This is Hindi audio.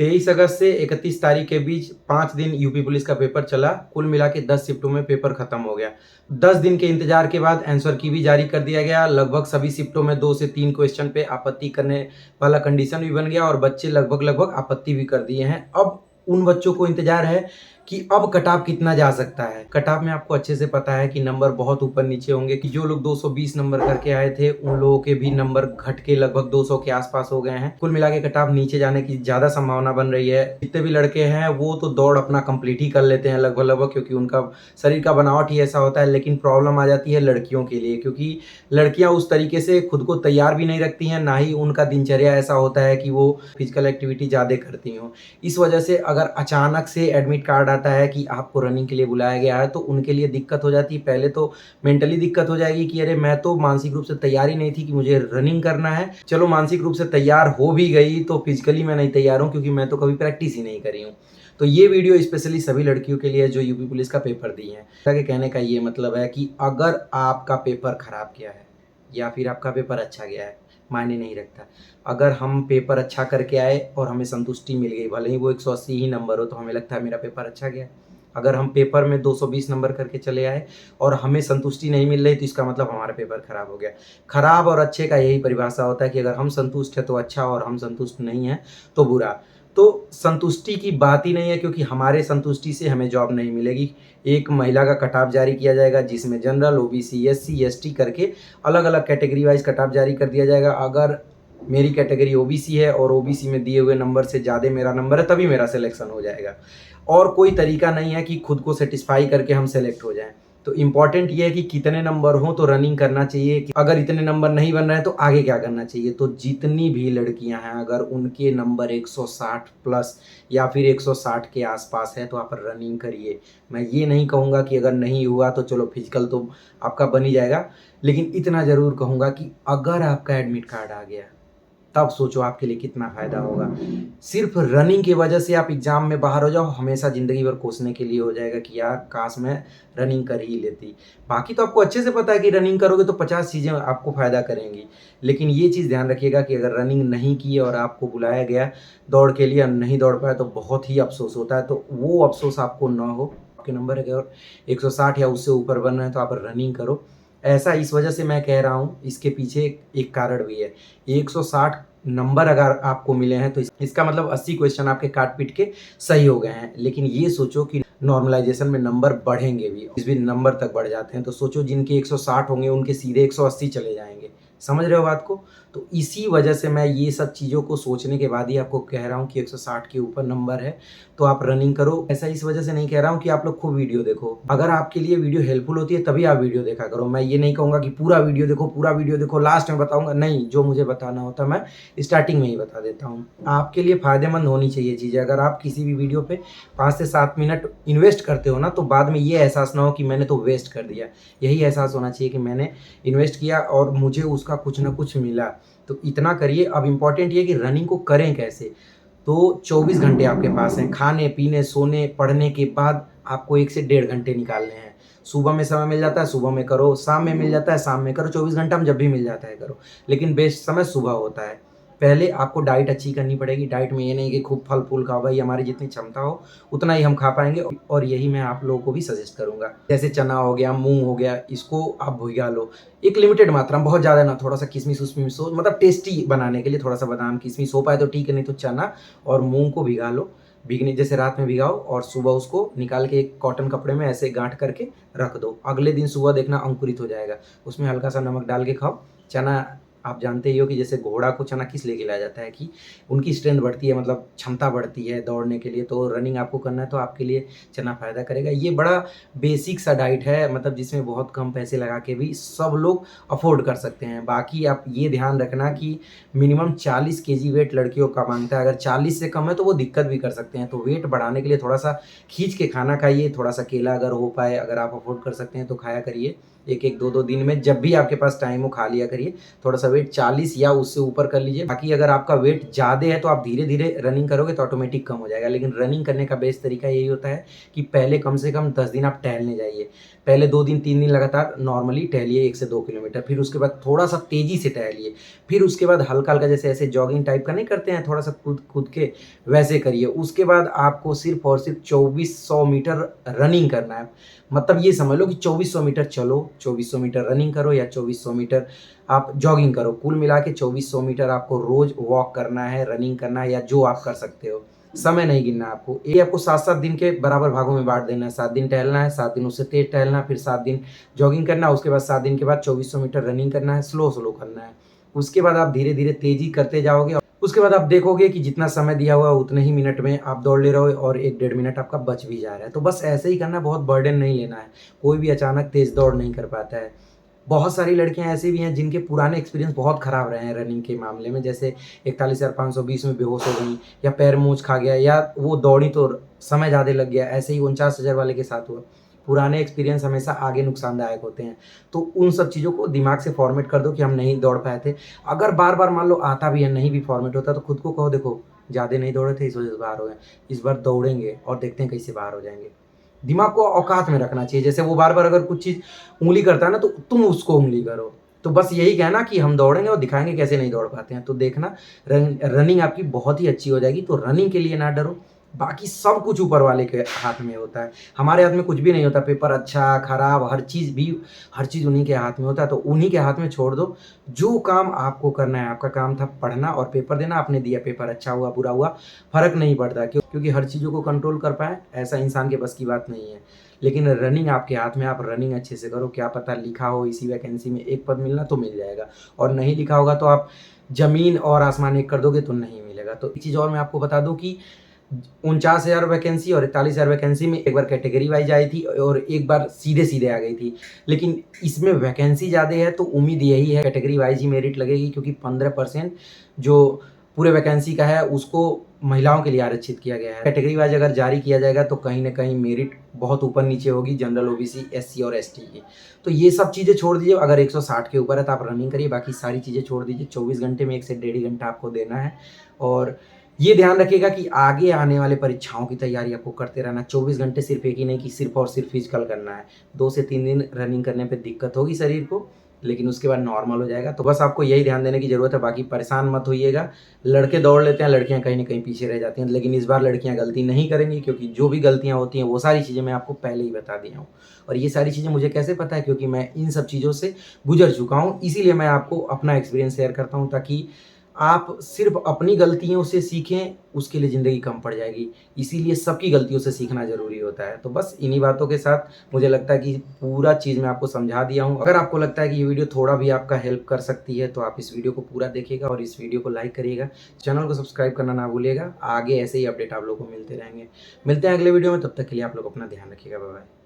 23 अगस्त से 31 तारीख के बीच 5 दिन यूपी पुलिस का पेपर चला। कुल मिला के 10 शिफ्टों में पेपर खत्म हो गया। 10 दिन के इंतजार के बाद आंसर की भी जारी कर दिया गया। लगभग सभी शिफ्टों में 2 से 3 क्वेश्चन पे आपत्ति करने वाला कंडीशन भी बन गया और बच्चे लगभग आपत्ति भी कर दिए हैं। अब उन बच्चों को इंतजार है कि अब कट ऑफ कितना जा सकता है। कट ऑफ में आपको अच्छे से पता है कि नंबर बहुत ऊपर नीचे होंगे कि जो लोग 220 नंबर करके आए थे उन लोगों के भी नंबर घट के लगभग 200 के आसपास हो गए हैं। कुल मिला के कट ऑफ नीचे जाने की ज्यादा संभावना बन रही है। जितने भी लड़के हैं वो तो दौड़ अपना कंप्लीट ही कर लेते हैं लगभग, क्योंकि उनका शरीर का बनावट ही ऐसा होता है। लेकिन प्रॉब्लम आ जाती है लड़कियों के लिए, क्योंकि लड़कियां उस तरीके से खुद को तैयार भी नहीं रखती हैं, ना ही उनका दिनचर्या ऐसा होता है कि वो फिजिकल एक्टिविटी ज्यादा करती हों। इस वजह से अगर अचानक से एडमिट कार्ड आता है कि आपको रनिंग के लिए बुलाया गया है तो उनके लिए दिक्कत हो जाती है। पहले तो मेंटली दिक्कत हो जाएगी कि अरे मैं तो मानसिक रूप से तैयार ही नहीं थी कि मुझे रनिंग करना है। चलो मानसिक रूप से तैयार हो भी गई तो फिजिकली मैं नहीं तैयार हूँ, क्योंकि मैं तो कभी प्रैक्टिस ही नहीं करी हूँ। तो ये वीडियो स्पेशली सभी लड़कियों के लिए जो यूपी पुलिस का पेपर दी है। कहने का ये मतलब है कि अगर आपका पेपर खराब गया है या फिर आपका पेपर अच्छा गया है, मायने नहीं रखता। अगर हम पेपर अच्छा करके आए और हमें संतुष्टि मिल गई, भले ही वो 180 ही नंबर हो, तो हमें लगता है मेरा पेपर अच्छा गया। अगर हम पेपर में 220 नंबर करके चले आए और हमें संतुष्टि नहीं मिल रही तो इसका मतलब हमारा पेपर खराब हो गया। खराब और अच्छे का यही परिभाषा होता है कि अगर हम संतुष्ट है तो अच्छा और हम संतुष्ट नहीं है तो बुरा। तो संतुष्टि की बात ही नहीं है, क्योंकि हमारे संतुष्टि से हमें जॉब नहीं मिलेगी। एक महिला का कट ऑफ जारी किया जाएगा जिसमें जनरल, ओबीसी, एससी, एसटी करके अलग अलग कैटेगरी वाइज कट ऑफ जारी कर दिया जाएगा। अगर मेरी कैटेगरी ओबीसी है और ओबीसी में दिए हुए नंबर से ज़्यादा मेरा नंबर है तभी मेरा सिलेक्शन हो जाएगा। और कोई तरीका नहीं है कि खुद को सेटिस्फाई करके हम सेलेक्ट हो जाएं। तो इम्पॉर्टेंट ये है कि कितने नंबर हों तो रनिंग करना चाहिए। कि अगर इतने नंबर नहीं बन रहे हैं तो आगे क्या करना चाहिए। तो जितनी भी लड़कियां हैं अगर उनके नंबर 160 प्लस या फिर 160 के आसपास है तो आप रनिंग करिए। मैं ये नहीं कहूँगा कि अगर नहीं हुआ तो चलो फिजिकल तो आपका बन ही जाएगा, लेकिन इतना ज़रूर कहूँगा कि अगर आपका एडमिट कार्ड आ गया तब सोचो आपके लिए कितना फ़ायदा होगा। सिर्फ रनिंग की वजह से आप एग्ज़ाम में बाहर हो जाओ, हमेशा ज़िंदगी भर कोसने के लिए हो जाएगा कि यार काश मैं रनिंग कर ही लेती। बाकी तो आपको अच्छे से पता है कि रनिंग करोगे तो 50 चीज़ें आपको फ़ायदा करेंगी। लेकिन ये चीज़ ध्यान रखिएगा कि अगर रनिंग नहीं की और आपको बुलाया गया दौड़ के लिए और नहीं दौड़ पाए तो बहुत ही अफ़सोस होता है। तो वो अफ़सोस आपको ना हो। आपके नंबर अगर 160 या उससे ऊपर बन रहे हैं तो आप रनिंग करो। ऐसा इस वजह से मैं कह रहा हूँ, इसके पीछे एक कारण भी है। 160 नंबर अगर आपको मिले हैं तो इसका मतलब 80 क्वेश्चन आपके काट पीट के सही हो गए हैं। लेकिन ये सोचो कि नॉर्मलाइजेशन में नंबर बढ़ेंगे भी, इस भी नंबर तक बढ़ जाते हैं। तो सोचो जिनके 160 होंगे उनके सीधे 180 चले जाएंगे। समझ रहे हो बात को। तो इसी वजह से मैं ये सब चीज़ों को सोचने के बाद ही आपको कह रहा हूँ कि 160 के ऊपर नंबर है तो आप रनिंग करो। ऐसा इस वजह से नहीं कह रहा हूँ कि आप लोग खूब वीडियो देखो। अगर आपके लिए वीडियो हेल्पफुल होती है तभी आप वीडियो देखा करो। मैं ये नहीं कहूँगा कि पूरा वीडियो देखो लास्ट में बताऊँगा, नहीं। जो मुझे बताना होता है मैं स्टार्टिंग में ही बता देता हूँ। आपके लिए फ़ायदेमंद होनी चाहिए चीज़ें। अगर आप किसी भी वीडियो पे 5 से 7 मिनट इन्वेस्ट करते हो ना तो बाद में ये एहसास ना हो कि मैंने तो वेस्ट कर दिया। यही एहसास होना चाहिए कि मैंने इन्वेस्ट किया और मुझे उसका कुछ ना कुछ मिला। तो इतना करिए। अब इम्पॉर्टेंट ये कि रनिंग को करें कैसे। तो 24 घंटे आपके पास हैं। खाने पीने सोने पढ़ने के बाद आपको 1 से 1.5 घंटे निकालने हैं। सुबह में समय मिल जाता है सुबह में करो, शाम में मिल जाता है शाम में करो। 24 घंटा में जब भी मिल जाता है करो, लेकिन बेस्ट समय सुबह होता है। पहले आपको डाइट अच्छी करनी पड़ेगी। डाइट में ये नहीं कि खूब फल फूल खाओ, भाई हमारी जितनी क्षमता हो उतना ही हम खा पाएंगे। और यही मैं आप लोगों को भी सजेस्ट करूंगा। जैसे चना हो गया, मूंग हो गया, इसको आप भिगा लो एक लिमिटेड मात्रा में, बहुत ज़्यादा ना। थोड़ा सा किशमिश उशमिश हो, मतलब टेस्टी बनाने के लिए थोड़ा सा बादाम किशमिश हो पाए तो ठीक है, नहीं तो चना और मूंग को भिगा लो। भीगने जैसे रात में भिगाओ और सुबह उसको निकाल के एक कॉटन कपड़े में ऐसे गांठ करके रख दो। अगले दिन सुबह देखना अंकुरित हो जाएगा। उसमें हल्का सा नमक डाल के खाओ। चना आप जानते ही हो कि जैसे घोड़ा को चना किस लिए खिलाया जाता है कि उनकी स्ट्रेंथ बढ़ती है, मतलब क्षमता बढ़ती है दौड़ने के लिए। तो रनिंग आपको करना है तो आपके लिए चना फ़ायदा करेगा। ये बड़ा बेसिक सा डाइट है, मतलब जिसमें बहुत कम पैसे लगा के भी सब लोग अफोर्ड कर सकते हैं। बाकी आप ये ध्यान रखना कि मिनिमम 40 केजी वेट लड़कियों का मांगता है। अगर 40 से कम है तो वो दिक्कत भी कर सकते हैं। तो वेट बढ़ाने के लिए थोड़ा सा खींच के खाना खाइए। थोड़ा सा केला अगर हो पाए, अगर आप अफोर्ड कर सकते हैं तो खाया करिए। एक एक दो दो दिन में जब भी आपके पास टाइम हो खा लिया करिए। थोड़ा सा वेट 40 या उससे ऊपर कर लीजिए। बाकी अगर आपका वेट ज़्यादा है तो आप धीरे धीरे रनिंग करोगे तो ऑटोमेटिक कम हो जाएगा। लेकिन रनिंग करने का बेस्ट तरीका यही होता है कि पहले कम से कम 10 दिन आप टहलने जाइए। पहले 2 दिन 3 दिन लगातार नॉर्मली टहलिए 1 से 2 किलोमीटर, फिर उसके बाद थोड़ा सा तेज़ी से टहलिए, फिर उसके बाद हल्का हल्का जैसे ऐसे जॉगिंग टाइप का नहीं करते हैं थोड़ा सा कूद कूद के, वैसे करिए। उसके बाद आपको सिर्फ और सिर्फ 2400 मीटर रनिंग करना है। मतलब ये समझ लो कि 2400 मीटर चलो, 2400 मीटर रनिंग करो या 2400 मीटर आप जॉगिंग करो। कुल मिला के 2400 मीटर आपको रोज़ वॉक करना है, रनिंग करना है या जो आप कर सकते हो। समय नहीं गिनना है आपको। ये आपको 7-7 दिन के बराबर भागों में बाँट देना है। 7 दिन टहलना है, 7 दिन उससे तेज़ टहलना है, फिर 7 दिन जॉगिंग करना है, उसके बाद 7 दिन के बाद 2400 मीटर रनिंग करना है, स्लो करना है। उसके बाद आप धीरे-धीरे तेज़ी करते जाओगे। उसके बाद आप देखोगे कि जितना समय दिया हुआ है उतने ही मिनट में आप दौड़ ले रहे हो और 1 डेढ़ मिनट आपका बच भी जा रहा है। तो बस ऐसे ही करना है, बहुत बर्डन नहीं लेना है। कोई भी अचानक तेज़ दौड़ नहीं कर पाता है। बहुत सारी लड़कियाँ ऐसी भी हैं जिनके पुराने एक्सपीरियंस बहुत ख़राब रहे हैं रनिंग के मामले में, जैसे 41,520 में बेहोश हो गई या पैर मूंछ खा गया या वो दौड़ी तो समय ज़्यादा लग गया। ऐसे ही 49,000 वाले के साथ हुआ। पुराने एक्सपीरियंस हमेशा आगे नुकसानदायक होते हैं। तो उन सब चीज़ों को दिमाग से फॉर्मेट कर दो कि हम नहीं दौड़ पाए थे। अगर बार-बार मान लो आता भी है, नहीं भी फॉर्मेट होता तो खुद को कहो देखो ज़्यादा नहीं दौड़े थे इस वज़ह से बाहर हो गए। इस बार दौड़ेंगे और देखते हैं कैसे बाहर हो जाएँगे। दिमाग को औकात में रखना चाहिए। जैसे वो बार-बार अगर कुछ चीज़ उँगली करता है ना तो तुम उसको उँगली करो। तो बस यही कहना कि हम दौड़ेंगे और दिखाएँगे कैसे नहीं दौड़ पाते हैं। तो देखना रनिंग आपकी बहुत ही अच्छी हो जाएगी। तो रनिंग के लिए ना डरो, बाकी सब कुछ ऊपर वाले के हाथ में होता है। हमारे हाथ में कुछ भी नहीं होता। पेपर अच्छा, खराब हर चीज़ उन्हीं के हाथ में होता है। तो उन्हीं के हाथ में छोड़ दो। जो काम आपको करना है, आपका काम था पढ़ना और पेपर देना, आपने दिया, पेपर अच्छा हुआ, बुरा हुआ, फ़र्क नहीं पड़ता क्योंकि हर चीज़ों को कंट्रोल कर पाएँ, ऐसा इंसान के बस की बात नहीं है। लेकिन रनिंग आपके हाथ में, आप रनिंग अच्छे से करो। क्या पता लिखा हो इसी वैकेंसी में एक पद मिलना तो मिल जाएगा और नहीं लिखा होगा तो आप ज़मीन और आसमान एक कर दोगे तो नहीं मिलेगा। तो एक चीज़ और मैं आपको बता दूँ कि 49,000 वैकेंसी और 41,000 वैकेंसी में एक बार कैटेगरी वाइज़ आई थी और एक बार सीधे-सीधे आ गई थी। लेकिन इसमें वैकेंसी ज़्यादा है तो उम्मीद यही है कैटेगरी वाइज़ ही मेरिट लगेगी क्योंकि 15% जो पूरे वैकेंसी का है उसको महिलाओं के लिए आरक्षित किया गया है। कैटेगरी वाइज़ अगर जारी किया जाएगा तो कहीं न कहीं मेरिट बहुत ऊपर-नीचे होगी जनरल, ओबीसी, एससी और एसटी की। तो ये सब चीज़ें छोड़ दीजिए। अगर 160 के ऊपर है तो आप रनिंग करिए, बाकी सारी चीज़ें छोड़ दीजिए। 24 घंटे में 1 से डेढ़ ही घंटा आपको देना है और ये ध्यान रखिएगा कि आगे आने वाले परीक्षाओं की तैयारी आपको करते रहना। 24 घंटे सिर्फ़ एक ही नहीं कि सिर्फ़ और सिर्फ़ फिज़िकल करना है। 2 से 3 दिन रनिंग करने पे दिक्कत होगी शरीर को, लेकिन उसके बाद नॉर्मल हो जाएगा। तो बस आपको यही ध्यान देने की ज़रूरत है, बाकी परेशान मत होइएगा। लड़के दौड़ लेते हैं, लड़कियाँ कहीं न कहीं पीछे रह जाती हैं, लेकिन इस बार लड़कियाँ गलती नहीं करेंगी क्योंकि जो भी गलतियाँ होती हैं, वो सारी चीज़ें मैं आपको पहले ही बता दिया हूँ। और ये सारी चीज़ें मुझे कैसे पता है? क्योंकि मैं इन सब चीज़ों से गुज़र चुका हूँ, इसीलिए मैं आपको अपना एक्सपीरियंस शेयर करता हूँ ताकि आप सिर्फ़ अपनी गलतियों से सीखें, उसके लिए ज़िंदगी कम पड़ जाएगी। इसीलिए सबकी गलतियों से सीखना ज़रूरी होता है। तो बस इन्हीं बातों के साथ मुझे लगता है कि पूरा चीज़ मैं आपको समझा दिया हूँ। अगर आपको लगता है कि ये वीडियो थोड़ा भी आपका हेल्प कर सकती है, तो आप इस वीडियो को पूरा देखिएगा और इस वीडियो को लाइक करिएगा। चैनल को सब्सक्राइब करना ना भूलिएगा। आगे ऐसे ही अपडेट आप लोगों को मिलते रहेंगे। मिलते हैं अगले वीडियो में, तब तक के लिए आप लोग अपना ध्यान रखिएगा। Bye bye.